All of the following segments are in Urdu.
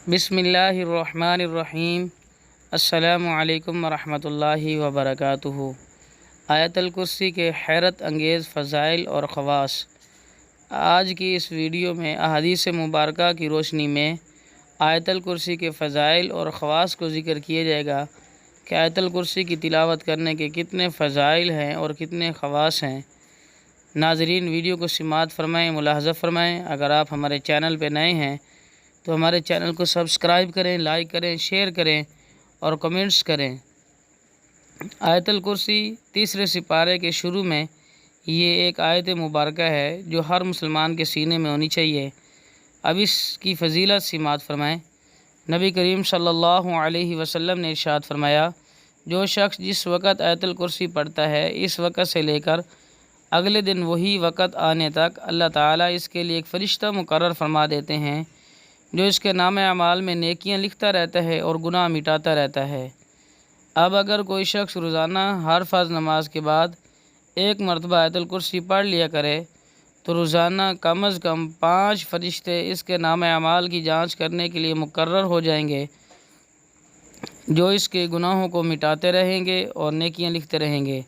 بسم اللہ الرحمن الرحیم۔ السلام علیکم ورحمۃ اللہ وبرکاتہ۔ آیت الکرسی کے حیرت انگیز فضائل اور خواص۔ آج کی اس ویڈیو میں احادیث مبارکہ کی روشنی میں آیت الکرسی کے فضائل اور خواص کو ذکر کیا جائے گا کہ آیت الکرسی کی تلاوت کرنے کے کتنے فضائل ہیں اور کتنے خواص ہیں۔ ناظرین، ویڈیو کو سماعت فرمائیں، ملاحظہ فرمائیں۔ اگر آپ ہمارے چینل پہ نئے ہیں تو ہمارے چینل کو سبسکرائب کریں، لائک کریں، شیئر کریں اور کمنٹس کریں۔ آیت الکرسی تیسرے سپارے کے شروع میں یہ ایک آیت مبارکہ ہے جو ہر مسلمان کے سینے میں ہونی چاہیے۔ اب اس کی فضیلت سماعت فرمائیں۔ نبی کریم صلی اللہ علیہ وسلم نے ارشاد فرمایا، جو شخص جس وقت آیت الکرسی پڑھتا ہے، اس وقت سے لے کر اگلے دن وہی وقت آنے تک اللہ تعالیٰ اس کے لیے ایک فرشتہ مقرر فرما دیتے ہیں جو اس کے نام اعمال میں نیکیاں لکھتا رہتا ہے اور گناہ مٹاتا رہتا ہے۔ اب اگر کوئی شخص روزانہ ہر فرض نماز کے بعد ایک مرتبہ آیت الکرسی پڑھ لیا کرے تو روزانہ کم از کم 5 فرشتے اس کے نام اعمال کی جانچ کرنے کے لیے مقرر ہو جائیں گے، جو اس کے گناہوں کو مٹاتے رہیں گے اور نیکیاں لکھتے رہیں گے۔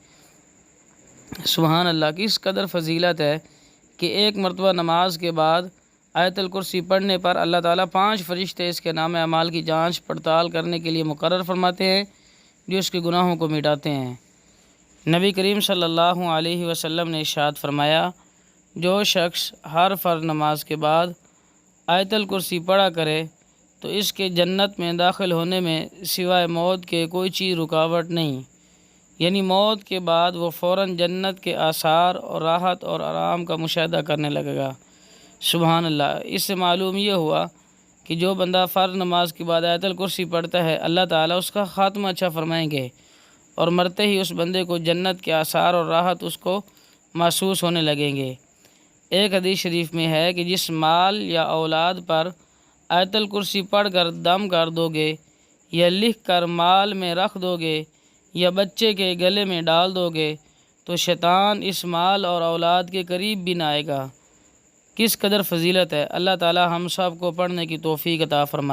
سبحان اللہ! کس قدر فضیلت ہے کہ ایک مرتبہ نماز کے بعد آیت الکرسی پڑھنے پر اللہ تعالیٰ 5 فرشتے اس کے نام اعمال کی جانچ پڑتال کرنے کے لیے مقرر فرماتے ہیں، جو اس کے گناہوں کو مٹاتے ہیں۔ نبی کریم صلی اللہ علیہ وسلم نے ارشاد فرمایا، جو شخص ہر فرض نماز کے بعد آیت الکرسی پڑھا کرے تو اس کے جنت میں داخل ہونے میں سوائے موت کے کوئی چیز رکاوٹ نہیں، یعنی موت کے بعد وہ فوراً جنت کے آثار اور راحت اور آرام کا مشاہدہ کرنے لگے گا۔ سبحان اللہ! اس سے معلوم یہ ہوا کہ جو بندہ فرض نماز کے بعد آیت الکرسی پڑھتا ہے، اللہ تعالیٰ اس کا خاتمہ اچھا فرمائیں گے اور مرتے ہی اس بندے کو جنت کے آثار اور راحت اس کو محسوس ہونے لگیں گے۔ ایک حدیث شریف میں ہے کہ جس مال یا اولاد پر آیت الکرسی پڑھ کر دم کر دو گے یا لکھ کر مال میں رکھ دو گے یا بچے کے گلے میں ڈال دو گے تو شیطان اس مال اور اولاد کے قریب بھی نہ آئے گا۔ کس قدر فضیلت ہے! اللہ تعالیٰ ہم سب کو پڑھنے کی توفیق عطا فرمائے۔